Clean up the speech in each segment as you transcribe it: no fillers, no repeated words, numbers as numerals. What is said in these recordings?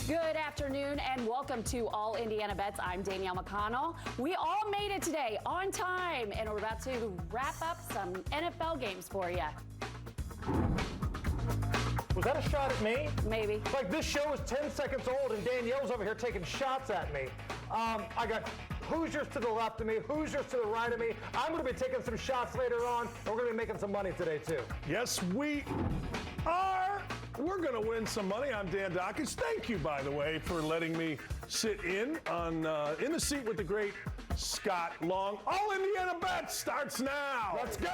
Good afternoon and welcome to All Indiana Bets. I'm Danielle McConnell. We all made it today on time and we're about to wrap up some NFL games for you. Was that a shot at me? Maybe. Like this show is 10 seconds old and Danielle's over here taking shots at me. I got Hoosiers to the left of me, Hoosiers to the right of me. I'm going to be taking some shots later on and we're going to be making some money today too. Yes, we are. We're going to win some money. I'm Dan Dakich. Thank you, by the way, for letting me sit in the seat with the great Scott Long. All Indiana Bets starts now. Let's go.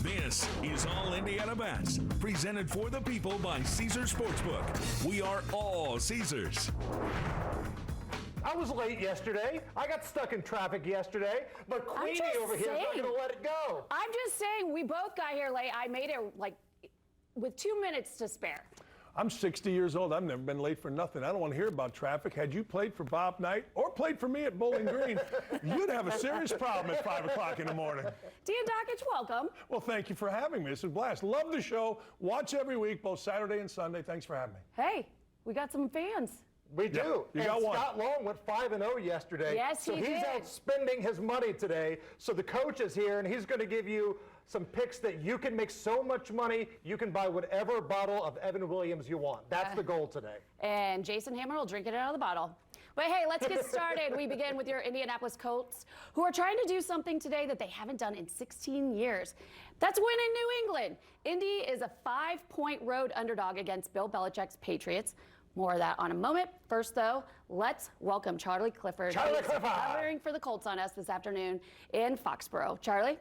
This is All Indiana Bets, presented for the people by Caesars Sportsbook. We are all Caesars. I was late yesterday. I got stuck in traffic yesterday, but Queenie over here is not going to let it go. I'm just saying, we both got here late. I made it like with 2 minutes to spare. I'm 60 years old. I've never been late for nothing. I don't want to hear about traffic. Had you played for Bob Knight or played for me at Bowling Green, you'd have a serious problem at 5 o'clock in the morning. Dan Dakich, welcome. Well, thank you for having me. It's a blast. Love the show. Watch every week, both Saturday and Sunday. Thanks for having me. Hey, we got some fans. We do. You and got one. Scott Long went 5-0 yesterday. Yes, so he he's did. out spending his money today. So the coach is here, and he's going to give you some picks that you can make so much money, you can buy whatever bottle of Evan Williams you want. That's the goal today. And Jason Hammer will drink it out of the bottle. But hey, let's get started. We begin with your Indianapolis Colts, who are trying to do something today that they haven't done in 16 years. That's win in New England. Indy is a 5-point road underdog against Bill Belichick's Patriots. More of that on a moment. First, though, let's welcome Charlie Clifford. Charlie Clifford! Covering for the Colts on us this afternoon in Foxborough. Charlie?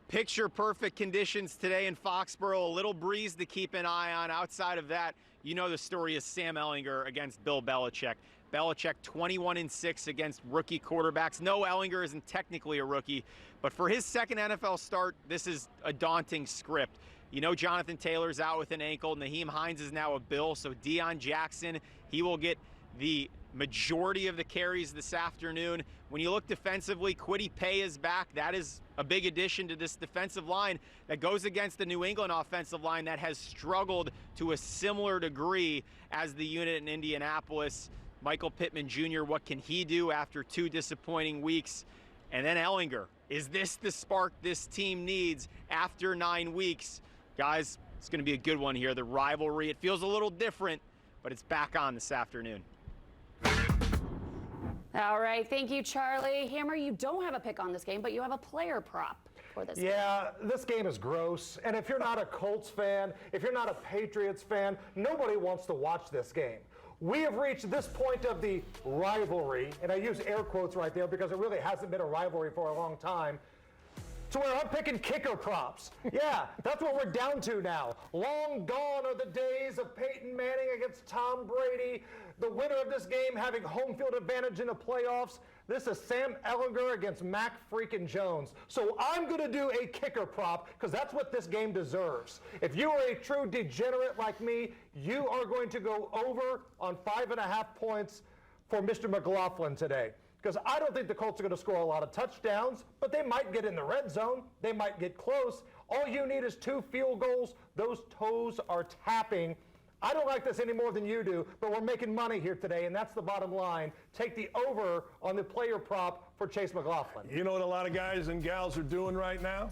Picture perfect conditions today in Foxborough. A little breeze to keep an eye on. Outside of that, you know the story is Sam Ehlinger against Bill Belichick. Belichick 21-6 against rookie quarterbacks. No, Ehlinger isn't technically a rookie, but for his second NFL start, this is a daunting script. You know Jonathan Taylor's out with an ankle. Naheem Hines is now a Bill, so Deion Jackson, he will get the majority of the carries this afternoon. When you look defensively, Kwity Paye is back. That is a big addition to this defensive line that goes against the New England offensive line that has struggled to a similar degree as the unit in Indianapolis. Michael Pittman Jr., what can he do after 2 disappointing weeks? And then Ehlinger. Is this the spark this team needs after 9 weeks? Guys, it's going to be a good one here. The rivalry, it feels a little different, but it's back on this afternoon. All right, thank you, Charlie. Hammer, you don't have a pick on this game, but you have a player prop for this game. Yeah, this game is gross. And if you're not a Colts fan, if you're not a Patriots fan, nobody wants to watch this game. We have reached this point of the rivalry, and I use air quotes right there because it really hasn't been a rivalry for a long time, to where I'm picking kicker props. Yeah, that's what we're down to now. Long gone are the days of Peyton Manning against Tom Brady, the winner of this game having home field advantage in the playoffs. This is Sam Ehlinger against Mac freaking Jones. So I'm going to do a kicker prop because that's what this game deserves. If you are a true degenerate like me, you are going to go over on 5.5 points for Mr. McLaughlin today. Because I don't think the Colts are going to score a lot of touchdowns, but they might get in the red zone. They might get close. All you need is 2 field goals. Those toes are tapping. I don't like this any more than you do, but we're making money here today, and that's the bottom line. Take the over on the player prop for Chase McLaughlin. You know what a lot of guys and gals are doing right now?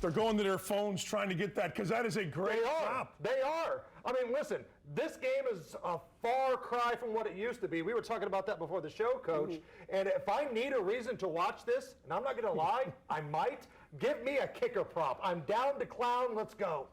They're going to their phones trying to get that, because that is a great prop. They are. I mean, listen, this game is a far cry from what it used to be. We were talking about that before the show, Coach. And if I need a reason to watch this, and I'm not going to lie, I might, give me a kicker prop. I'm down to clown. Let's go.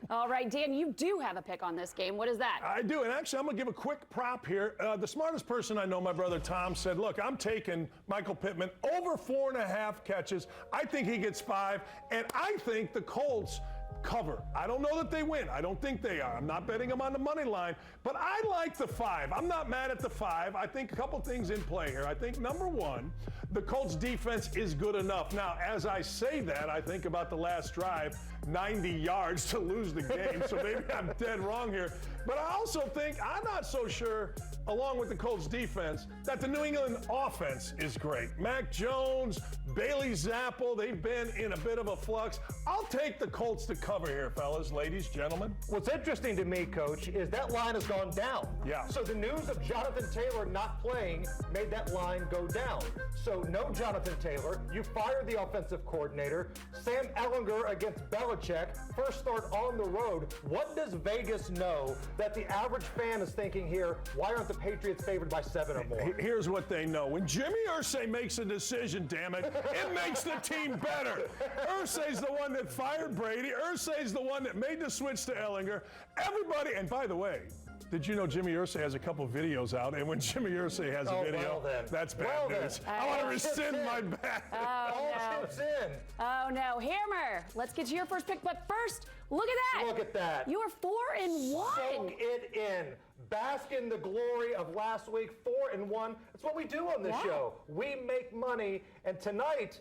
All right, Dan, you do have a pick on this game. What is that? I do, and actually, I'm going to give a quick prop here. The smartest person I know, my brother Tom, said, look, I'm taking Michael Pittman over 4.5 catches. I think he gets 5, and I think the Colts cover. I don't know that they win. I don't think they are. I'm not betting them on the money line, but I like the 5. I'm not mad at the 5. I think a couple things in play here. I think, number one, the Colts defense is good enough. Now, as I say that, I think about the last drive, 90 yards to lose the game, so maybe I'm dead wrong here. But I also think, I'm not so sure, along with the Colts defense, that the New England offense is great. Mac Jones, Bailey Zapple, they've been in a bit of a flux. I'll take the Colts to cover here, fellas, ladies, gentlemen? What's interesting to me, Coach, is that line has gone down. Yeah. So the news of Jonathan Taylor not playing made that line go down. So no Jonathan Taylor. You fired the offensive coordinator. Sam Ehlinger against Belichick. First start on the road. What does Vegas know that the average fan is thinking here? Why aren't the Patriots favored by 7 or more? Here's what they know. When Jimmy Irsay makes a decision, damn it, it makes the team better. Irsay's the one that fired Brady. Irsay's the one that made the switch to Ehlinger. Everybody, and by the way, did you know Jimmy Irsay has a couple videos out? And when Jimmy Irsay has a video, that's bad news. I want to rescind my bet. All chips in. Oh no, Hammer. Let's get to your first pick, but first, look at that. Look at that. You are 4-1. Soak it in. Bask in the glory of last week, 4-1. That's what we do on this show. We make money, and tonight,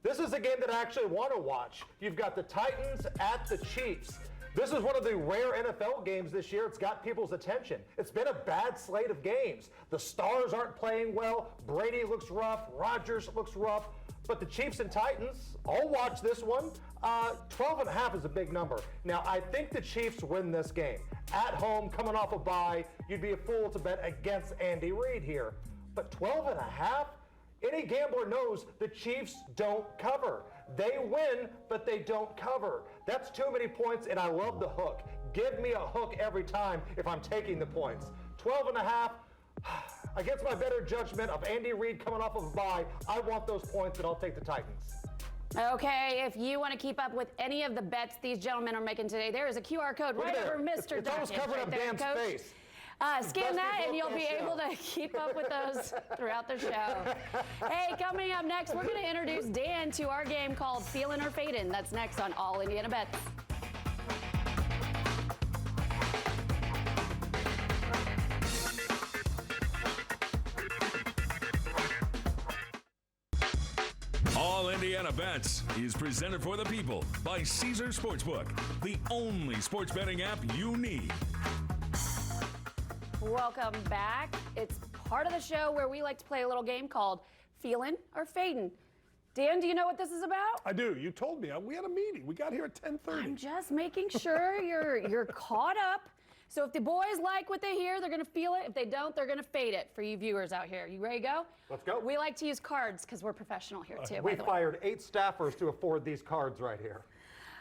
this is a game that I actually want to watch. You've got the Titans at the Chiefs. This is one of the rare NFL games this year. It's got people's attention. It's been a bad slate of games. The stars aren't playing well. Brady looks rough. Rodgers looks rough. But the Chiefs and Titans, I'll watch this one. 12.5 is a big number. Now, I think the Chiefs win this game. At home, coming off a bye, you'd be a fool to bet against Andy Reid here. But 12.5? Any gambler knows the Chiefs don't cover. They win, but they don't cover. That's too many points, and I love the hook. Give me a hook every time if I'm taking the points. 12.5, against my better judgment of Andy Reid coming off of a bye, I want those points, and I'll take the Titans. Okay, if you want to keep up with any of the bets these gentlemen are making today, there is a QR code right over Mr. It's almost Dakich covering right up there, Dan's Coach. face. Scan that and you'll be able to keep up with those throughout the show. Hey, coming up next, we're going to introduce Dan to our game called Feelin' or Fadin'. That's next on All Indiana Bets. All Indiana Bets is presented for the people by Caesars Sportsbook, the only sports betting app you need. Welcome back. It's part of the show where we like to play a little game called Feelin' or Fadin'. Dan, do you know what this is about? I do. You told me. We had a meeting. We got here at 10:30. I'm just making sure you're caught up. So if the boys like what they hear, they're going to feel it. If they don't, they're going to fade it for you viewers out here. You ready to go? Let's go. We like to use cards because we're professional here, too. We fired 8 staffers to afford these cards right here.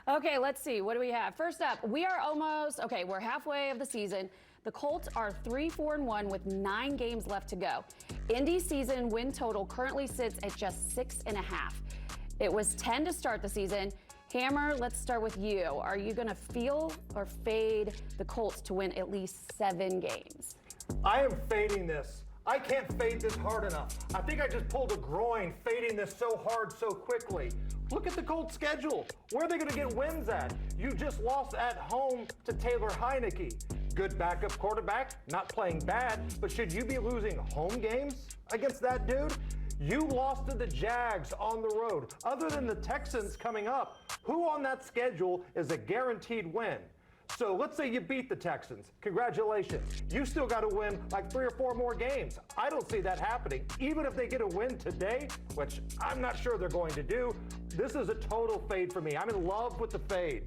Okay, let's see. What do we have? First up, we're halfway of the season. The Colts are 3-4-1 with 9 games left to go. Indy's season win total currently sits at just 6.5. It was 10 to start the season. Hammer, let's start with you. Are you going to feel or fade the Colts to win at least 7 games? I am fading this. I can't fade this hard enough. I think I just pulled a groin fading this so hard so quickly. Look at the Colts schedule. Where are they going to get wins at? You just lost at home to Taylor Heineke. Good backup quarterback, not playing bad, but should you be losing home games against that dude? You lost to the Jags on the road. Other than the Texans coming up, who on that schedule is a guaranteed win? So let's say you beat the Texans. Congratulations. You still got to win like 3 or 4 more games. I don't see that happening. Even if they get a win today, which I'm not sure they're going to do, this is a total fade for me. I'm in love with the fade.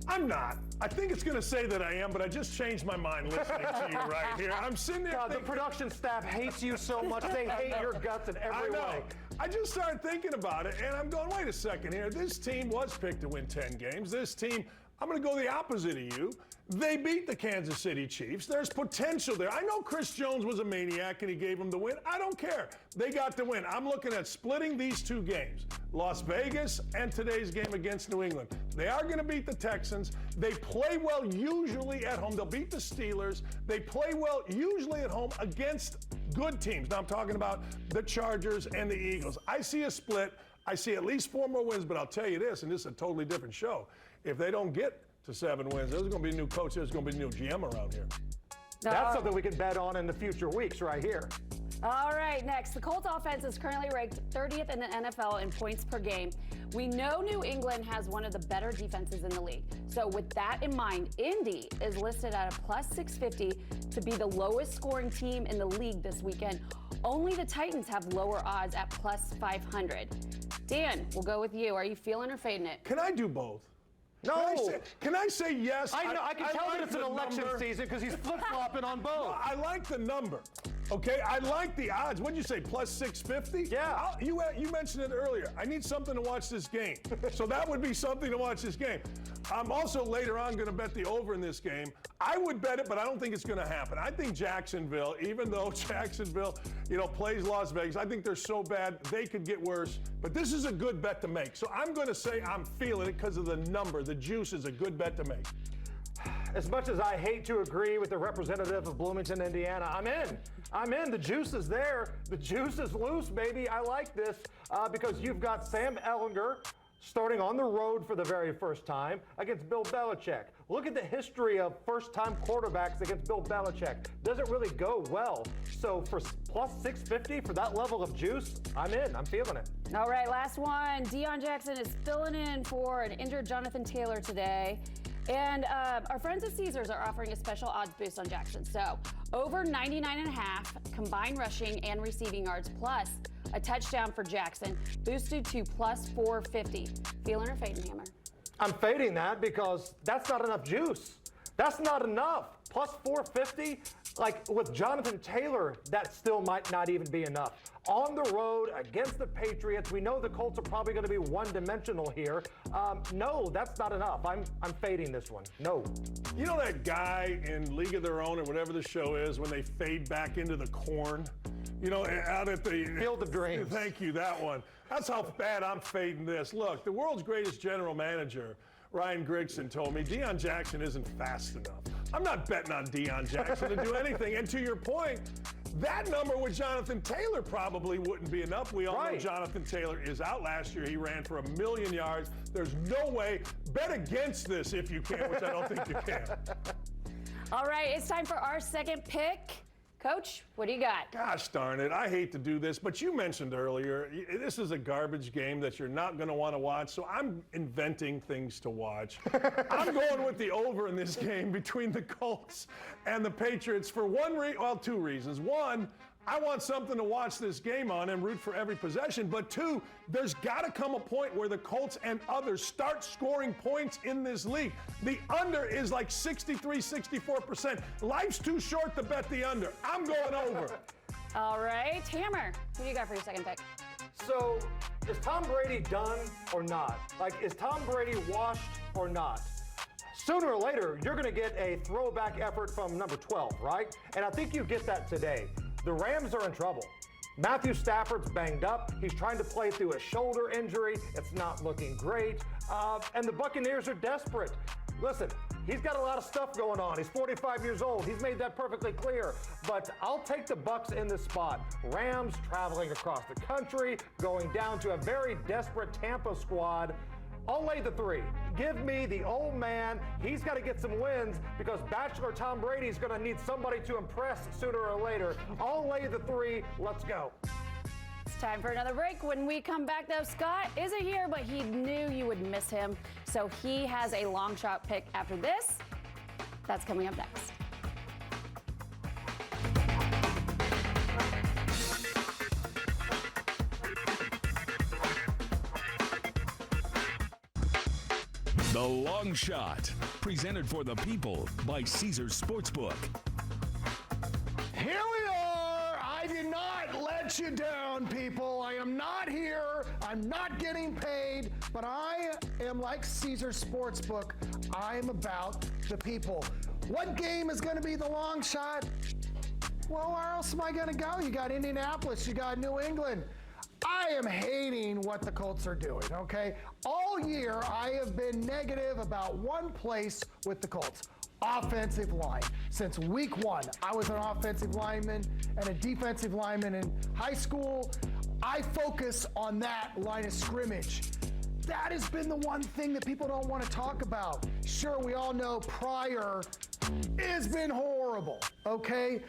I'm not. I think it's going to say that I am, but I just changed my mind listening to you right here. I'm sitting there The thinking, production staff hates you so much. They hate your guts in I every know. way. I just started thinking about it, and I'm going, wait a second here. This team was picked to win 10 games. This team, I'm going to go the opposite of you. They beat the Kansas City Chiefs. There's potential there. I know Chris Jones was a maniac and he gave them the win. I don't care. They got the win. I'm looking at splitting these 2 games, Las Vegas and today's game against New England. They are going to beat the Texans. They play well usually at home. They'll beat the Steelers. They play well usually at home against good teams. Now I'm talking about the Chargers and the Eagles. I see a split. I see at least 4 more wins, but I'll tell you this, and this is a totally different show. If they don't get to 7 wins, there's going to be a new coach, there's going to be a new GM around here. That's something we can bet on in the future weeks right here. All right, next. The Colts offense is currently ranked 30th in the NFL in points per game. We know New England has one of the better defenses in the league. So with that in mind, Indy is listed at a plus 650 to be the lowest scoring team in the league this weekend. Only the Titans have lower odds at plus 500. Dan, we'll go with you. Are you feeling or fading it? Can I do both? No. Can I say yes? I know. I can tell that it's an election season because he's flip-flopping on both. I like the number. Okay, I like the odds. What'd you say, plus 650? Yeah. You mentioned it earlier. I need something to watch this game. So that would be something to watch this game. I'm also later on going to bet the over in this game. I would bet it, but I don't think it's going to happen. I think Jacksonville, even though Jacksonville, plays Las Vegas, I think they're so bad they could get worse. But this is a good bet to make. So I'm going to say I'm feeling it because of the number. The juice is a good bet to make. As much as I hate to agree with the representative of Bloomington, Indiana, I'm in. The juice is there. The juice is loose, baby. I like this because you've got Sam Ehlinger starting on the road for the very first time against Bill Belichick. Look at the history of first-time quarterbacks against Bill Belichick. Doesn't really go well. So for plus 650 for that level of juice, I'm in. I'm feeling it. All right, last one. Deion Jackson is filling in for an injured Jonathan Taylor today. And our friends at Caesars are offering a special odds boost on Jackson. So over 99.5 combined rushing and receiving yards plus a touchdown for Jackson, boosted to plus 450. Feeling or fading, Hammer? I'm fading that because that's not enough juice. That's not enough. Plus 450, like with Jonathan Taylor, that still might not even be enough. On the road against the Patriots, we know the Colts are probably going to be one-dimensional here. No, that's not enough. I'm fading this one. No. You know that guy in League of Their Own or whatever the show is when they fade back into the corn? Out at the Field of Dreams. Thank you, that one. That's how bad I'm fading this. Look, the world's greatest general manager, Ryan Grigson, told me Deion Jackson isn't fast enough. I'm not betting on Deion Jackson to do anything. And to your point, that number with Jonathan Taylor probably wouldn't be enough. We all know Jonathan Taylor is out. Last year he ran for 1 million yards. There's no way. Bet against this if you can, which I don't think you can. All right, it's time for our second pick. Coach, what do you got? Gosh darn it, I hate to do this, but you mentioned earlier, this is a garbage game that you're not going to want to watch, so I'm inventing things to watch. I'm going with the over in this game between the Colts and the Patriots for two reasons. One, I want something to watch this game on and root for every possession. But two, there's got to come a point where the Colts and others start scoring points in this league. The under is like 63, 64%. Life's too short to bet the under. I'm going over. All right, Hammer, who do you got for your second pick? So is Tom Brady done or not? Like, is Tom Brady washed or not? Sooner or later, you're going to get a throwback effort from number 12, right? And I think you get that today. The Rams are in trouble. Matthew Stafford's banged up. He's trying to play through a shoulder injury. It's not looking great. And the Buccaneers are desperate. Listen, he's got a lot of stuff going on. He's 45 years old. He's made that perfectly clear. But I'll take the Bucs in this spot. Rams traveling across the country, going down to a very desperate Tampa squad. I'll lay the 3. Give me the old man. He's got to get some wins because Bachelor Tom Brady's going to need somebody to impress sooner or later. I'll lay the 3. Let's go. It's time for another break. When we come back, though, Scott isn't here, but he knew you would miss him. So he has a long shot pick after this. That's coming up next. The Long Shot, presented for the people by Caesars Sportsbook. Here we are. I did not let you down, people. I am not here. I'm not getting paid, but I am like Caesars Sportsbook. I'm about the people. What game is going to be the long shot? Well, where else am I going to go? You got Indianapolis. You got New England. I am hating what the Colts are doing, okay? All year, I have been negative about one place with the Colts, offensive line. Since week 1, I was an offensive lineman and a defensive lineman in high school. I focus on that line of scrimmage. That has been the one thing that people don't want to talk about. Sure, we all know Pryor has been horrible, okay?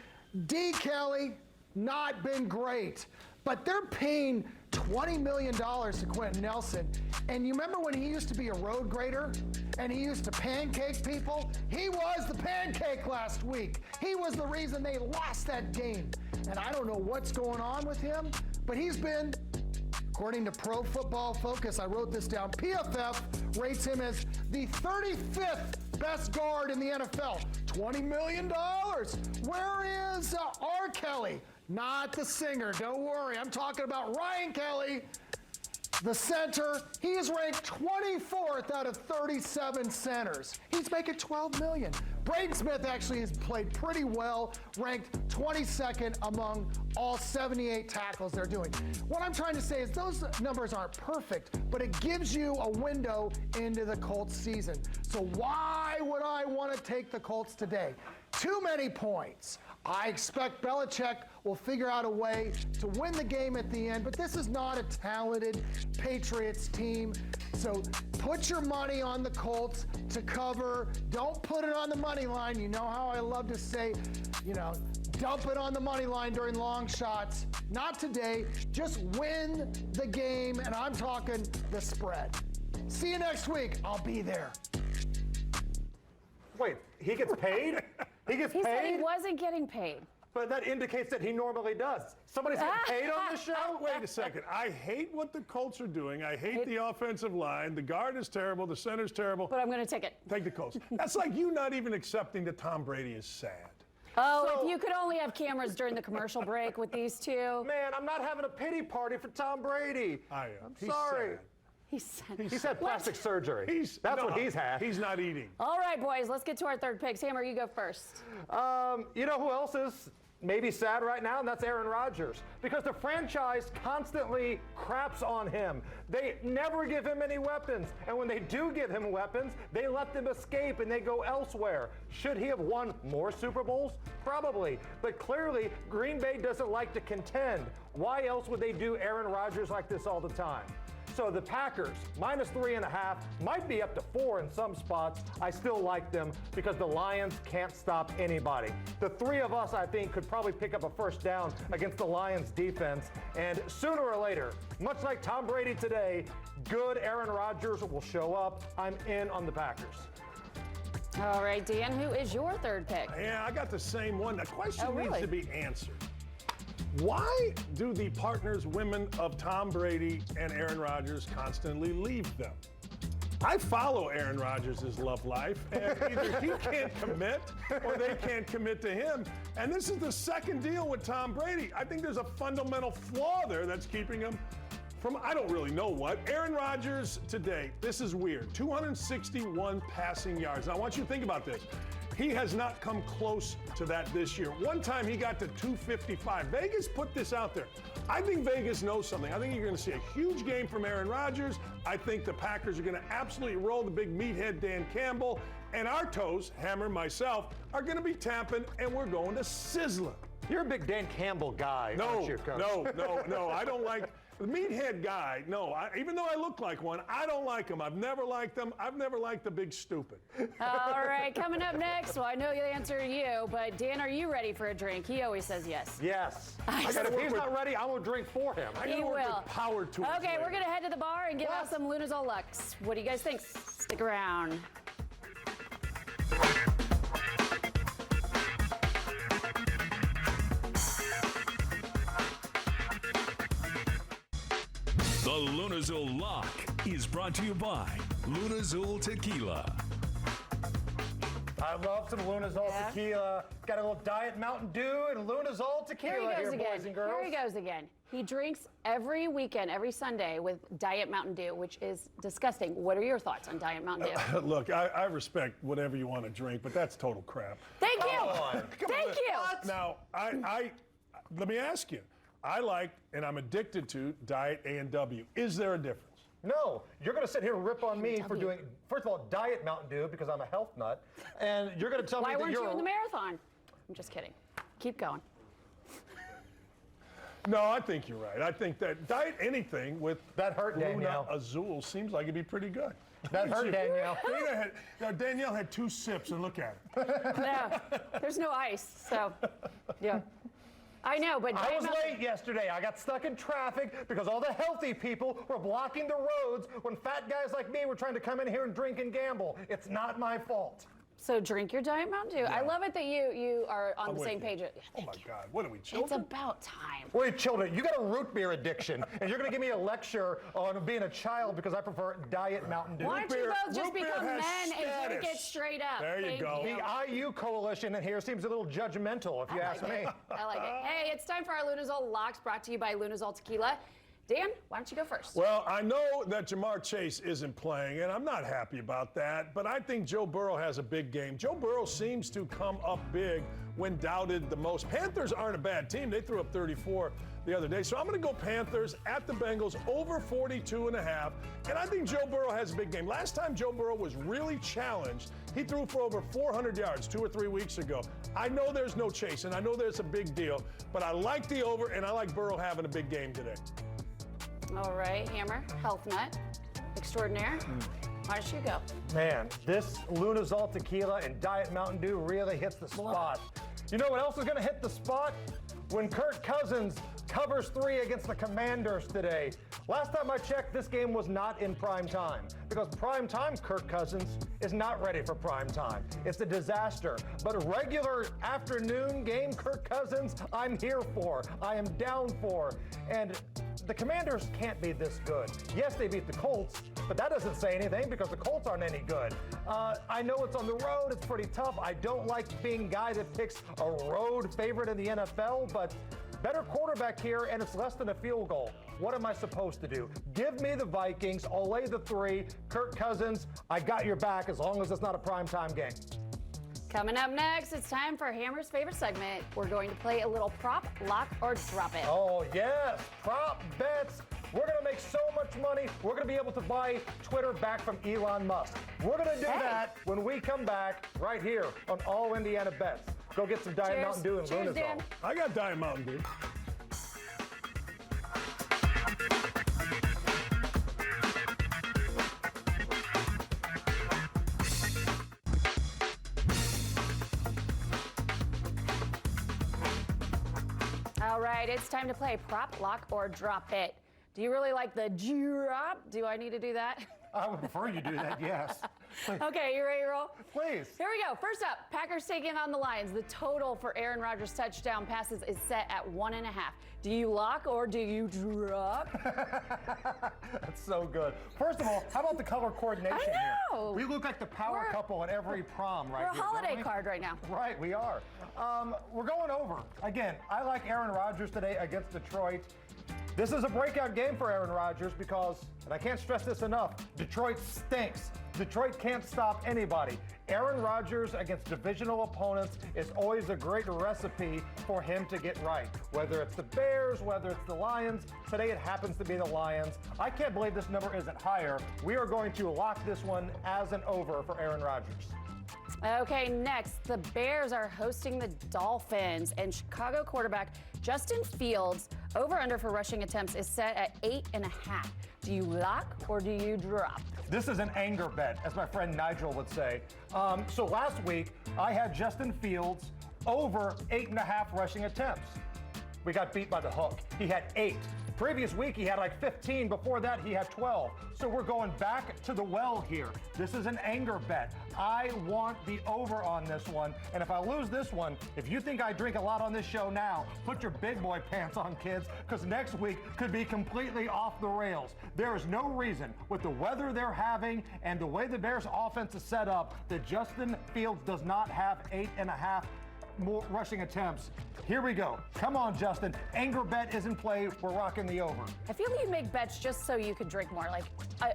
D. Kelly, not been great. But they're paying $20 million to Quentin Nelson. And you remember when he used to be a road grader and he used to pancake people? He was the pancake last week. He was the reason they lost that game. And I don't know what's going on with him, but he's been According to Pro Football Focus, I wrote this down, PFF rates him as the 35th best guard in the NFL. $20 million. Where is R. Kelly? Not the singer, don't worry. I'm talking about Ryan Kelly, the center. He is ranked 24th out of 37 centers. He's making $12 million. Braden Smith actually has played pretty well, ranked 22nd among all 78 tackles they're doing. What I'm trying to say is those numbers aren't perfect, but it gives you a window into the Colts season. So why would I want to take the Colts today? Too many points. I expect Belichick will figure out a way to win the game at the end, but this is not a talented Patriots team. So put your money on the Colts to cover. Don't put it on the money line. You know how I love to say, dump it on the money line during long shots. Not today. Just win the game, and I'm talking the spread. See you next week. I'll be there. Wait, he gets paid? He gets He paid? said he wasn't getting paid. But that indicates that he normally does. Somebody's getting paid on this show? Wait a second. I hate what the Colts are doing. I hate the offensive line. The guard is terrible. The center's terrible. But I'm going to take it. Take the Colts. That's like you not even accepting that Tom Brady is sad. Oh, So- if you could only have cameras during the commercial break with these two. Man, I'm not having a pity party for Tom Brady. I am. I'm He's sorry. sad. He's had plastic surgery. That's what he's had. He's not eating. All right, boys, let's get to our third picks. Hammer, you go first. You know who else is maybe sad right now? And that's Aaron Rodgers. Because the franchise constantly craps on him. They never give him any weapons. And when they do give him weapons, they let them escape and they go elsewhere. Should he have won more Super Bowls? Probably. But clearly, Green Bay doesn't like to contend. Why else would they do Aaron Rodgers like this all the time? So the Packers, -3.5, might be up to 4 in some spots. I still like them because the Lions can't stop anybody. The three of us, I think, could probably pick up a first down against the Lions defense. And sooner or later, much like Tom Brady today, good Aaron Rodgers will show up. I'm in on the Packers. All right, Dan, who is your third pick? Yeah, I got the same one. The question Oh, really? needs to be answered. Why do the partners, women of Tom Brady and Aaron Rodgers constantly leave them? I follow Aaron Rodgers' love life, and either he can't commit or they can't commit to him. And this is the second deal with Tom Brady. I think there's a fundamental flaw there that's keeping him from, I don't really know what. Aaron Rodgers today, this is weird, 261 passing yards. Now I want you to think about this. He has not come close to that this year. One time he got to 255. Vegas put this out there. I think Vegas knows something. I think you're going to see a huge game from Aaron Rodgers. I think the Packers are going to absolutely roll the big meathead Dan Campbell. And our toes, Hammer, myself, are going to be tapping, and we're going to Sizzler. You're a big Dan Campbell guy, aren't you, Coach? No. I don't like the meathead guy. No, even though I look like one, I don't like him. I've never liked them. I've never liked the big stupid. All right, coming up next, well, I know the answer to you, but Dan, are you ready for a drink? He always says yes. Yes. I And if see. he's not ready, I will drink for him. I He gotta work will. with power tools. Okay, we're later. going to head to the bar and give out some Lunazol Lux. What do you guys think? Stick around. The Lunazol Lock is brought to you by Lunazol Tequila. I love some Lunazol tequila. Got a little Diet Mountain Dew and Lunazol tequila Here he goes again. boys and girls. Here he goes again. He drinks every weekend, every Sunday with Diet Mountain Dew, which is disgusting. What are your thoughts on Diet Mountain Dew? Look, I respect whatever you want to drink, but that's total crap. Thank you. on. Thank you. Now, let me ask you. I like, and I'm addicted to, Diet A&W. Is there a difference? No, you're going to sit here and rip on me for doing, first of all, Diet Mountain Dew because I'm a health nut. And you're going to tell Why me that weren't you're you in the marathon? I'm just kidding. Keep going. No, I think you're right. I think that Diet anything with That hurt, Luna Danielle. Azul seems like it'd be pretty good. That hurt, Danielle. Danielle had 2 sips, and look at her. No, there's no ice, so yeah. I know, but I Diet was Mountain- late yesterday. I got stuck in traffic because all the healthy people were blocking the roads when fat guys like me were trying to come in here and drink and gamble. It's not my fault. So drink your Diet Mountain Dew. I love it that you are on the same page. Oh my God, what are we, children? It's about time. Wait, children, you got a root beer addiction, and you're going to give me a lecture on being a child because I prefer Diet Mountain Dew. Why don't you both just root beer become men has and drink it status. straight up? There you Thank go. The IU coalition in here seems a little judgmental, if you ask me. I like it. Hey, it's time for our Lunazol Locks, brought to you by Lunazol Tequila. Dan, why don't you go first? Well, I know that Jamar Chase isn't playing, and I'm not happy about that, but I think Joe Burrow has a big game. Joe Burrow seems to come up big when doubted the most. Panthers aren't a bad team. They threw up 34 the other day. So I'm going to go Panthers at the Bengals over 42.5, and I think Joe Burrow has a big game. Last time Joe Burrow was really challenged, he threw for over 400 yards 2 or 3 weeks ago. I know there's no Chase, and I know there's a big deal, but I like the over, and I like Burrow having a big game today. All right, Hammer, Health Nut, Extraordinaire. Why don't you go? Man, this Lunazol Tequila and Diet Mountain Dew really hits the spot. You know what else is going to hit the spot? When Kirk Cousins covers 3 against the Commanders today. Last time I checked, this game was not in prime time because prime time Kirk Cousins is not ready for prime time. It's a disaster. But a regular afternoon game, Kirk Cousins, I'm here for. I am down for. And the Commanders can't be this good. Yes, they beat the Colts, but that doesn't say anything because the Colts aren't any good. I know it's on the road. It's pretty tough. I don't like being a guy that picks a road favorite in the NFL, but better quarterback here, and it's less than a field goal. What am I supposed to do? Give me the Vikings. I'll lay the 3. Kirk Cousins, I got your back as long as it's not a primetime game. Coming up next, it's time for Hammer's favorite segment. We're going to play a little prop, lock, or drop it. Oh, yes. Prop bets. We're going to make so much money. We're going to be able to buy Twitter back from Elon Musk. We're going to do that when we come back right here on All Indiana Bets. Go get some Diet Cheers. Mountain Dew and Cheers, Dan. Lunazol. I got Diet Mountain Dew. All right, it's time to play prop, lock, or drop it. Do you really like the drop? Do I need to do that? I would prefer you do that, yes. Okay, you ready to roll? Please. Here we go. First up, Packers taking on the Lions. The total for Aaron Rodgers' touchdown passes is set at 1.5. Do you lock or do you drop? That's so good. First of all, how about the color coordination I know. here? We look like the power couple at every prom right We're a here. don't holiday we? card right now. Right, we are. We're going over. Again, I like Aaron Rodgers today against Detroit. This is a breakout game for Aaron Rodgers because, and I can't stress this enough, Detroit stinks. Detroit can't stop anybody. Aaron Rodgers against divisional opponents is always a great recipe for him to get right. Whether it's the Bears, whether it's the Lions, today it happens to be the Lions. I can't believe this number isn't higher. We are going to lock this one as an over for Aaron Rodgers. Okay, next, the Bears are hosting the Dolphins, and Chicago quarterback Justin Fields' over-under for rushing attempts is set at 8.5. Do you lock or do you drop? This is an anger bet, as my friend Nigel would say. So last week, I had Justin Fields over 8.5 rushing attempts. We got beat by the hook. He had 8. Previous week, he had like 15. Before that, he had 12. So we're going back to the well here. This is an anger bet. I want the over on this one. And if I lose this one, if you think I drink a lot on this show now, put your big boy pants on, kids, because next week could be completely off the rails. There is no reason, with the weather they're having and the way the Bears offense is set up, that Justin Fields does not have 8.5 more rushing attempts. Here we go. Come on, Justin. Anger bet is in play. We're rocking the over. I feel like you make bets just so you could drink more. Like,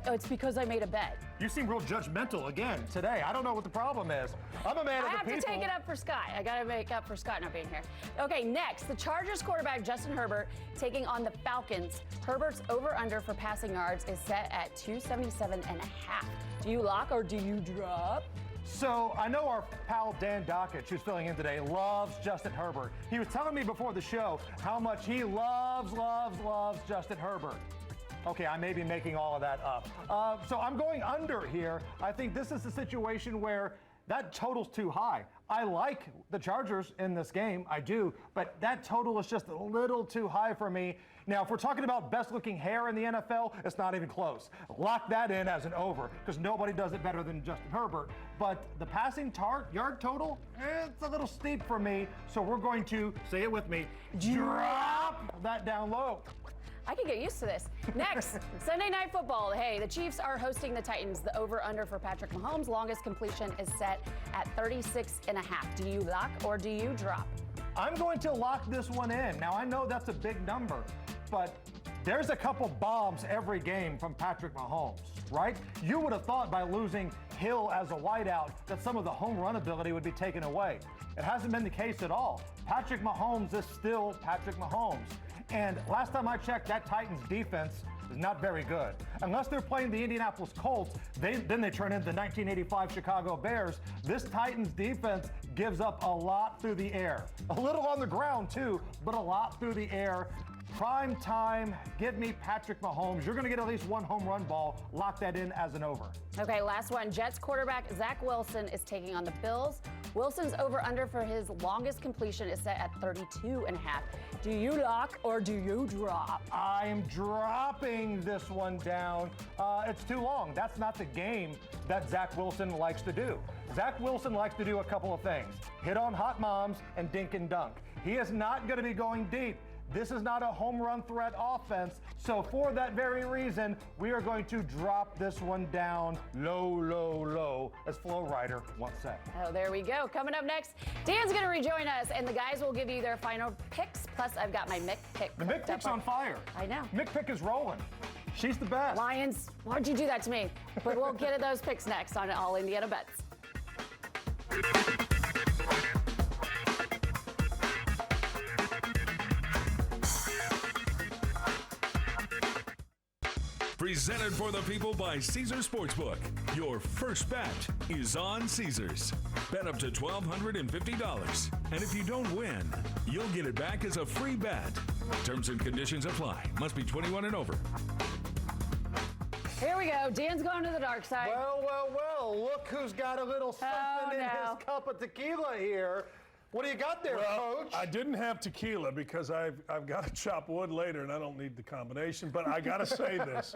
it's because I made a bet. You seem real judgmental again today. I don't know what the problem is. I'm a man of I the have people. to take it up for Scott. I got to make up for Scott not being here. Okay, next, the Chargers quarterback Justin Herbert taking on the Falcons. Herbert's over-under for passing yards is set at 277.5. Do you lock or do you drop? So I know our pal Dan Dakich, who's filling in today, loves Justin Herbert. He was telling me before the show how much he loves Justin Herbert. Okay, I may be making all of that up. So I'm going under here. I think this is a situation where that total's too high. I like the Chargers in this game, I do, but that total is just a little too high for me. Now, if we're talking about best looking hair in the NFL, it's not even close. Lock that in as an over, because nobody does it better than Justin Herbert. But the passing yard total, it's a little steep for me, so we're going to, say it with me, drop that down low. I can get used to this. Next, Sunday Night Football. Hey, the Chiefs are hosting the Titans. The over-under for Patrick Mahomes' longest completion is set at 36.5. Do you lock or do you drop? I'm going to lock this one in. Now, I know that's a big number, but there's a couple bombs every game from Patrick Mahomes, right? You would have thought by losing Hill as a wideout that some of the home run ability would be taken away. It hasn't been the case at all. Patrick Mahomes is still Patrick Mahomes. And last time I checked, that Titans defense is not very good. Unless they're playing the Indianapolis Colts, then they turn into the 1985 Chicago Bears. This Titans defense gives up a lot through the air. A little on the ground too, but a lot through the air. Prime time, give me Patrick Mahomes. You're going to get at least one home run ball. Lock that in as an over. Okay, last one. Jets quarterback Zach Wilson is taking on the Bills. Wilson's over-under for his longest completion is set at 32.5. Do you lock or do you drop? I'm dropping this one down. It's too long. That's not the game that Zach Wilson likes to do. Zach Wilson likes to do a couple of things. Hit on hot moms and dink and dunk. He is not going to be going deep. This is not a home run threat offense. So for that very reason, we are going to drop this one down low, low, low, as Flo Rida once said. Oh, there we go. Coming up next, Dan's going to rejoin us, and the guys will give you their final picks. Plus, I've got my Mick pick. The Mick pick's on fire. I know. Mick pick is rolling. She's the best. Lions, why'd you do that to me? But we'll get at those picks next on All Indiana Bets. Presented for the people by Caesars Sportsbook. Your first bet is on Caesars. Bet up to $1,250. And if you don't win, you'll get it back as a free bet. Terms and conditions apply. Must be 21 and over. Here we go. Dan's going to the dark side. Well, well, well. Look who's got a little something in his cup of tequila here. What do you got there, Coach? I didn't have tequila because I've got to chop wood later and I don't need the combination, but I got to say this.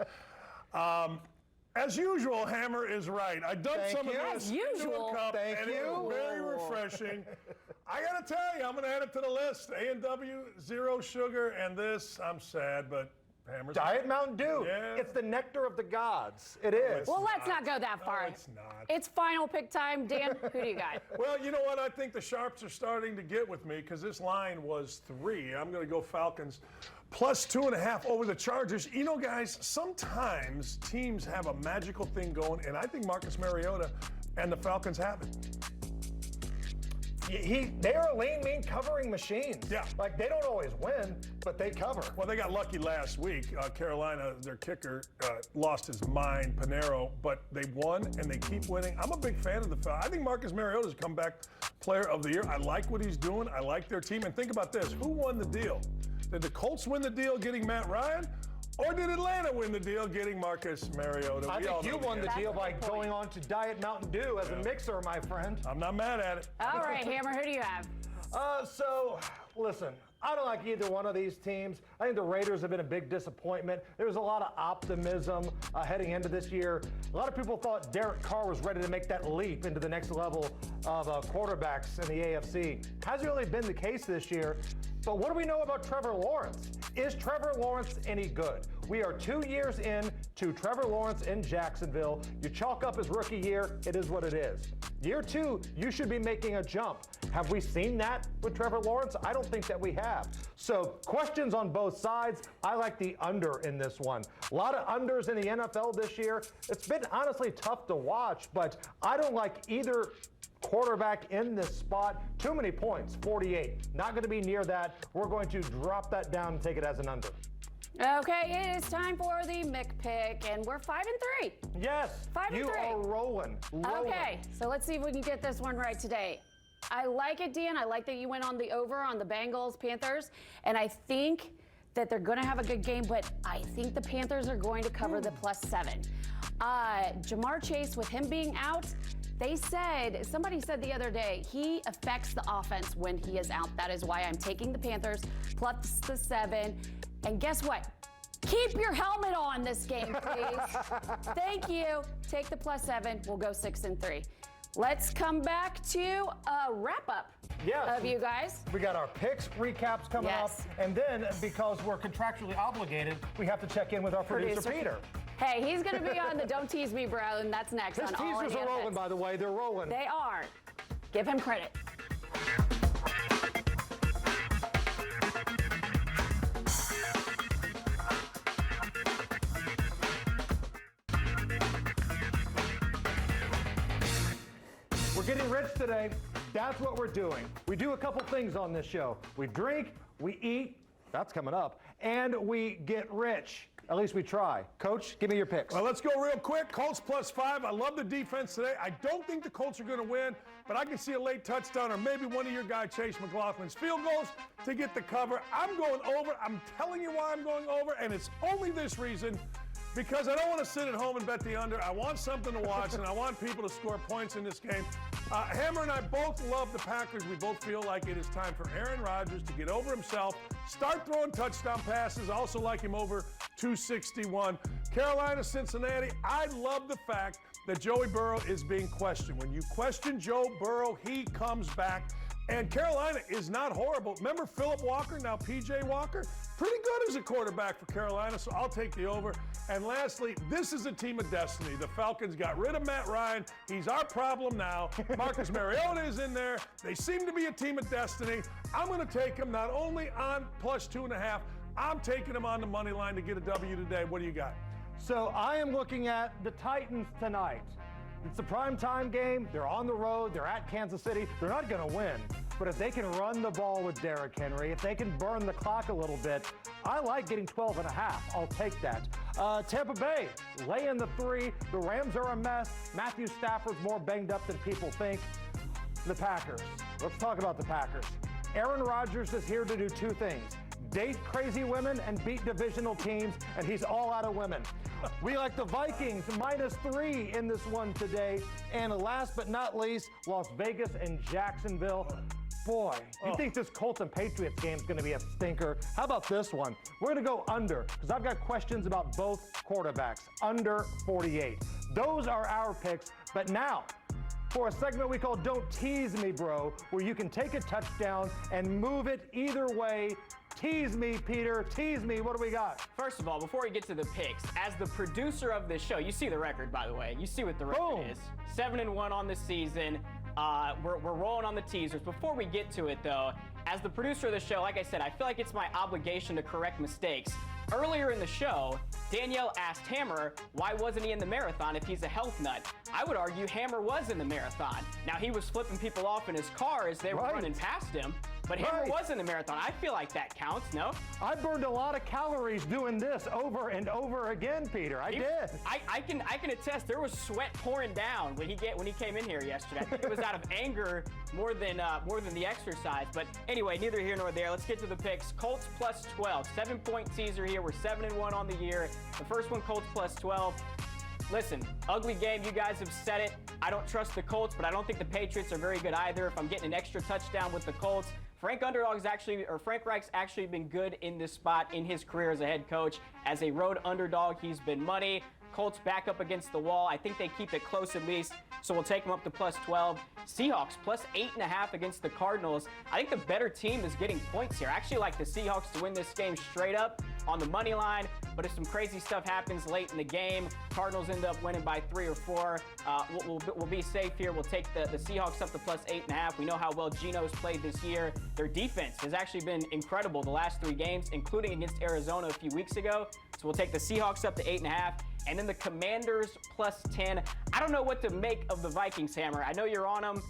As usual, Hammer is right. I dumped some of this into a cup and it was very refreshing. I got to tell you, I'm going to add it to the list. A&W, zero sugar, and this, I'm sad, but Hammer's Diet Mountain Dew. Yeah. It's the nectar of the gods. It is. Well, let's not go that far. No, it's not. It's final pick time. Dan, who do you got? Well, you know what? I think the Sharps are starting to get with me because this line was 3. I'm going to go Falcons plus 2.5 over the Chargers. You know, guys, sometimes teams have a magical thing going, and I think Marcus Mariota and the Falcons have it. They are a lean, mean covering machines. Yeah. Like, they don't always win, but they cover. Well, they got lucky last week. Carolina, their kicker, lost his mind, Panero, but they won and they keep winning. I'm a big fan of the Falcons. I think Marcus Mariota's comeback player of the year. I like what he's doing. I like their team. And think about this. Who won the deal? Did the Colts win the deal getting Matt Ryan? Or did Atlanta win the deal getting Marcus Mariota? I think you won the deal by going on to Diet Mountain Dew as a mixer, my friend. I'm not mad at it. All right, Hammer, who do you have? So, listen, I don't like either one of these teams. I think the Raiders have been a big disappointment. There was a lot of optimism heading into this year. A lot of people thought Derek Carr was ready to make that leap into the next level of quarterbacks in the AFC. Hasn't really been the case this year. But what do we know about Trevor Lawrence? Is Trevor Lawrence any good? We are 2 years in to Trevor Lawrence in Jacksonville. You chalk up his rookie year, it is what it is. Year 2, you should be making a jump. Have we seen that with Trevor Lawrence? I don't think that we have. So questions on both sides. I like the under in this one. A lot of unders in the NFL this year. It's been honestly tough to watch, but I don't like either quarterback in this spot. Too many points, 48. Not going to be near that. We're going to drop that down and take it as an under. Okay, it is time for the Mick pick, and we're 5-3. Yes, 5-3. you are rolling. Okay, so let's see if we can get this one right today. I like it, Dan. I like that you went on the over on the Bengals, Panthers, and I think that they're going to have a good game, but I think the Panthers are going to cover the +7. Jamar Chase, with him being out, somebody said the other day, he affects the offense when he is out. That is why I'm taking the Panthers plus the 7. And guess what? Keep your helmet on this game, please. Thank you. Take the +7. We'll go 6-3. Let's come back to a wrap-up of you guys. We got our picks recaps coming up. And then, because we're contractually obligated, we have to check in with our producer Peter. Hey, he's going to be on the Don't Tease Me, Bro, and that's next His on All teasers are rolling, by the way. They're rolling. They are. Give him credit. We're getting rich today. That's what we're doing. We do a couple things on this show. We drink, we eat, that's coming up, and we get rich. At least we try. Coach, give me your picks. Well, let's go real quick. Colts +5. I love the defense today. I don't think the Colts are going to win, but I can see a late touchdown or maybe one of your guys, Chase McLaughlin's field goals to get the cover. I'm going over. I'm telling you why I'm going over, and it's only this reason. Because I don't want to sit at home and bet the under. I want something to watch, and I want people to score points in this game. Hammer and I both love the Packers. We both feel like it is time for Aaron Rodgers to get over himself, start throwing touchdown passes. I also like him over 261. Carolina, Cincinnati, I love the fact that Joey Burrow is being questioned. When you question Joe Burrow, he comes back. And Carolina is not horrible. Remember Phillip Walker, now P.J. Walker? Pretty good as a quarterback for Carolina, so I'll take the over. And lastly, this is a team of destiny. The Falcons got rid of Matt Ryan. He's our problem now. Marcus Mariota is in there. They seem to be a team of destiny. I'm going to take them not only on +2.5, I'm taking them on the money line to get a W today. What do you got? So I am looking at the Titans tonight. It's a primetime game. They're on the road. They're at Kansas City. They're not going to win. But if they can run the ball with Derrick Henry, if they can burn the clock a little bit, I like getting 12.5. I'll take that. Tampa Bay, laying the 3. The Rams are a mess. Matthew Stafford's more banged up than people think. The Packers. Let's talk about the Packers. Aaron Rodgers is here to do 2 things. Date crazy women and beat divisional teams, and he's all out of women. We like the Vikings, -3 in this one today. And last but not least, Las Vegas and Jacksonville. Boy, you think this Colts and Patriots game is going to be a stinker. How about this one? We're going to go under, because I've got questions about both quarterbacks. Under 48. Those are our picks. But now, for a segment we call Don't Tease Me, Bro, where you can take a touchdown and move it either way. Tease me, Peter. Tease me. What do we got? First of all, before we get to the picks, as the producer of this show, you see the record, by the way. You see what the record is. 7-1 on the season. We're rolling on the teasers. Before we get to it, though, as the producer of the show, like I said, I feel like it's my obligation to correct mistakes. Earlier in the show, Danielle asked Hammer, why wasn't he in the marathon if he's a health nut? I would argue Hammer was in the marathon. Now, he was flipping people off in his car as they were running past him, but Hammer was in the marathon. I feel like that counts, no? I burned a lot of calories doing this over and over again, Peter. I did. I can attest there was sweat pouring down when he came in here yesterday. I think it was out of anger more than the exercise. But anyway, neither here nor there. Let's get to the picks. Colts +12. 7-point teaser here. We're 7-1 on the year. The first one, Colts +12. Listen, ugly game. You guys have said it. I don't trust the Colts, but I don't think the Patriots are very good either. If I'm getting an extra touchdown with the Colts, Frank Reich's actually been good in this spot in his career as a head coach. As a road underdog, he's been money. Colts back up against the wall. I think they keep it close at least, so we'll take them up to +12. Seahawks +8.5 against the Cardinals. I think the better team is getting points here. I actually like the Seahawks to win this game straight up on the money line, but if some crazy stuff happens late in the game, Cardinals end up winning by 3 or 4, we'll be safe here. We'll take the Seahawks up to +8.5. We know how well Geno's played this year. Their defense has actually been incredible the last 3 games, including against Arizona a few weeks ago. So we'll take the Seahawks up to 8.5. And then the Commanders +10. I don't know what to make of the Vikings, Hammer. I know you're on them,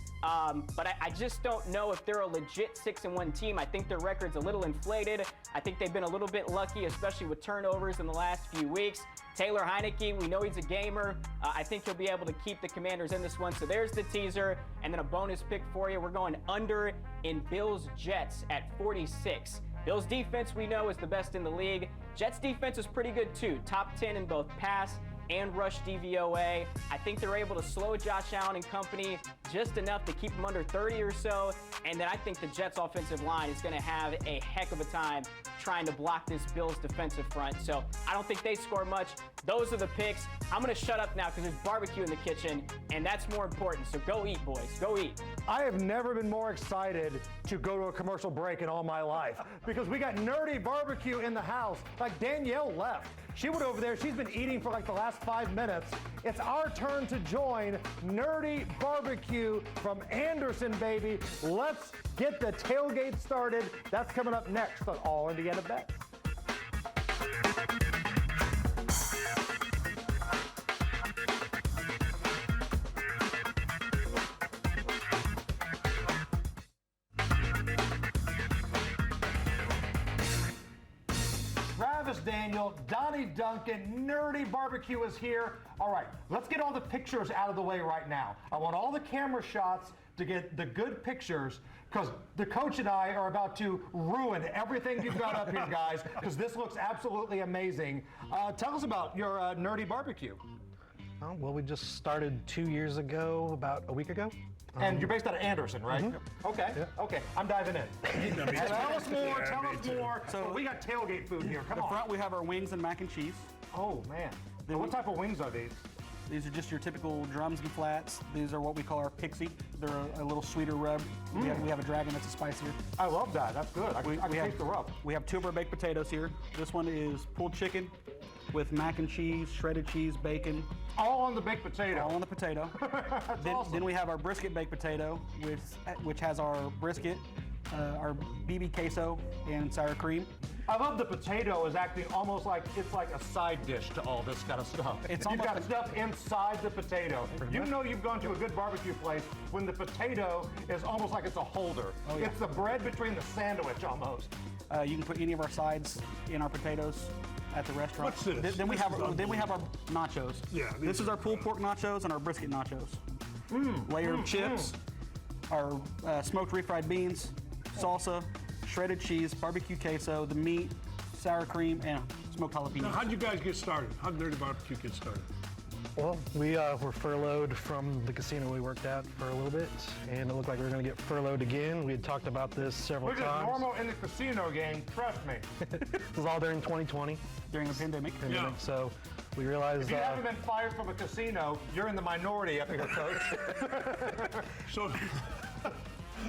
but I just don't know if they're a legit 6-1 team. I think their record's a little inflated. I think they've been a little bit lucky, especially with turnovers in the last few weeks. Taylor Heineke, we know he's a gamer. I think he'll be able to keep the Commanders in this one. So there's the teaser. And then a bonus pick for you. We're going under in Bills-Jets at 46. Bills defense we know is the best in the league. Jets defense is pretty good too. Top 10 in both pass and rush DVOA. I think they're able to slow Josh Allen and company just enough to keep them under 30 or so. And then I think the Jets offensive line is going to have a heck of a time trying to block this Bills defensive front. So I don't think they score much. Those are the picks. I'm going to shut up now because there's barbecue in the kitchen, and that's more important. So go eat, boys. Go eat. I have never been more excited to go to a commercial break in all my life because we got nerdy barbecue in the house. Like Danielle left. She went over there. She's been eating for like the last 5 minutes. It's our turn to join Nerdy Barbecue from Anderson, baby. Let's get the tailgate started. That's coming up next on All Indiana Bets. Daniel, Donnie Duncan, Nerdy Barbecue is here. All right, let's get all the pictures out of the way right now. I want all the camera shots to get the good pictures because the coach and I are about to ruin everything you've got up here, guys, because this looks absolutely amazing. Tell us about your Nerdy Barbecue. Well, we just started 2 years ago, about a week ago. And you're based out of Anderson, right? Okay, okay, I'm diving in. Tell us more. So we got tailgate food here, come on. In front we have our wings and mac and cheese. Oh man, then what type of wings are these? These are just your typical drums and flats. These are what we call our pixie. They're a little sweeter rub. We have a dragon that's a spicier. I love that, that's good. I can taste the rub. We have 2 of our baked potatoes here. This one is pulled chicken with mac and cheese, shredded cheese, bacon. All on the baked potato. All on the potato. Awesome. Then we have our brisket baked potato, which has our brisket, our BB queso, and sour cream. I love the potato is acting almost like it's like a side dish to all this kind of stuff. You've got stuff inside the potato. You know you've gone to a good barbecue place when the potato is almost like it's a holder. Oh, yeah. It's the bread between the sandwich almost. You can put any of our sides in our potatoes at the restaurant. What's this? Then we have our nachos. Yeah. This is our pulled pork nachos and our brisket nachos. Layered chips, our smoked refried beans, salsa, shredded cheese, barbecue queso, the meat, sour cream, and smoked jalapenos. Now, how'd you guys get started? How'd Nerdy Barbecue get started? Well, we were furloughed from the casino we worked at for a little bit, and it looked like we were going to get furloughed again. We had talked about this several Which times. is normal in the casino game, trust me. It was all during 2020. During the pandemic. Yeah. So we realized If you haven't been fired from a casino, you're in the minority up here, coach.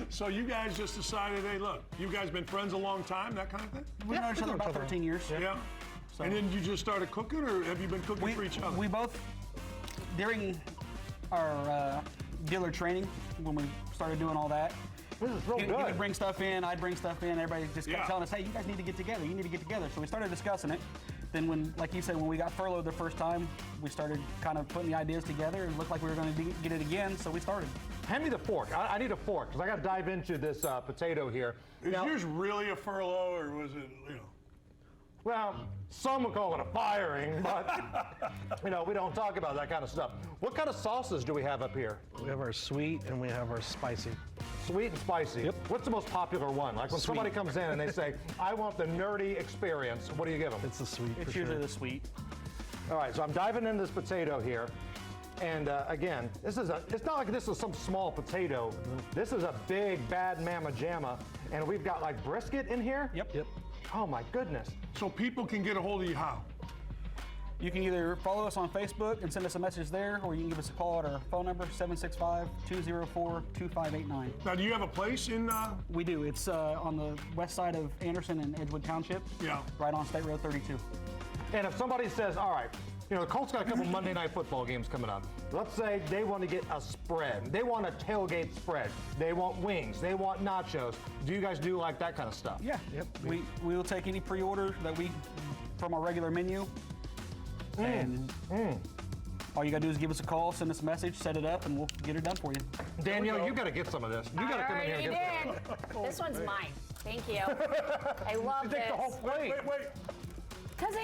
So you guys just decided, hey, look, you guys been friends a long time, that kind of thing? We've known each other about 13 years. Yeah. So- And then you just started cooking, or have you been cooking for each other? We both, during our dealer training, when we started doing all that, This is real he good. would bring stuff in, I'd bring stuff in, everybody just kept Yeah. telling us, hey, you guys need to get together, you need to get together. So we started discussing it. Then when, like you said, when we got furloughed the first time, we started kind of putting the ideas together. It looked like we were going to get it again, so we started. Hand me the fork. I need a fork because I got to dive into this potato here. Is Now- yours really a furlough, or was it, you know? Well, some would call it a firing, but you know, we don't talk about that kind of stuff. What kind of sauces do we have up here? we have our sweet and we have our spicy. Sweet and spicy. Yep. What's the most popular one? Like when Sweet. somebody comes in and they say, I want the nerdy experience, what do you give them? It's the sweet It's for usually sure. the sweet. All right, so I'm diving into this potato here. And again, it's not like this is some small potato. This is a big, bad mamma jamma. And we've got like brisket in here? Yep. Oh my goodness. So people can get a hold of you how? You can either follow us on Facebook and send us a message there, or you can give us a call at our phone number, 765-204-2589. Now, do you have a place in, We do. It's on the west side of Anderson and Edgewood Township. Yeah. Right on State Road 32. And if somebody says, all right, you know, the Colts got a couple Monday night football games coming up. Let's say they want to get a spread. They want a tailgate spread. They want wings. They want nachos. Do you guys do like that kind of stuff? Yeah. Yep. We will take any pre-order that from our regular menu. And all you gotta do is give us a call, send us a message, set it up, and we'll get it done for you. Danielle, you got to get some of this. You got to come in here and get some. This one's mine. Thank you. I love You this. take the whole plate. wait. Because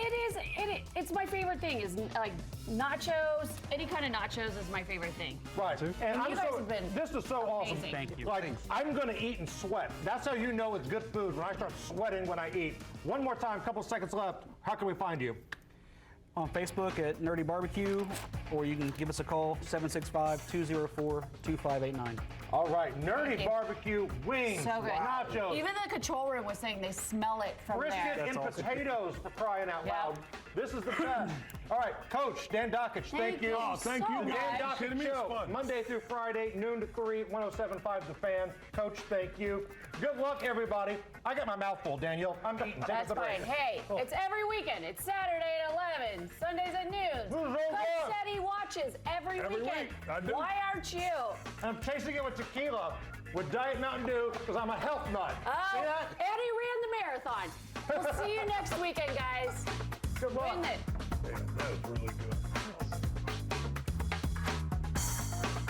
it's my favorite thing is like nachos. Any kind of nachos is my favorite thing. Right. And You I'm guys so, have been this is so awesome. amazing. Thank you. Like, I'm going to eat and sweat. That's how you know it's good food, when I start sweating when I eat. One more time, couple seconds left. How can we find you? on Facebook at Nerdy Barbecue, or you can give us a call, 765-204-2589. All right, Nerdy Barbecue wings, So good. nachos, Even the control room was saying they smell it from brisket there. and awesome. potatoes, for crying out Yeah. loud. This is the best. All right, Coach Dan Dakich, thank you. Oh, thank so you, much. guys. Dan You kidding Dakich me? It's Show, fun. Monday through Friday, noon to 3, 107.5 The Fan. Coach, thank you. Good luck, everybody. I got my mouth full, Danielle. I'm eating. Take That's us a break. fine. Hey, it's every weekend. It's Saturday at 11, Sundays at noon. This is all Coach good. said he watches every weekend. week. I do. Why aren't you? I'm chasing it with tequila, with Diet Mountain Dew, because I'm a health nut. Oh, See that? and he ran the marathon. We'll see you next weekend, guys. Good luck. Win it. Yeah,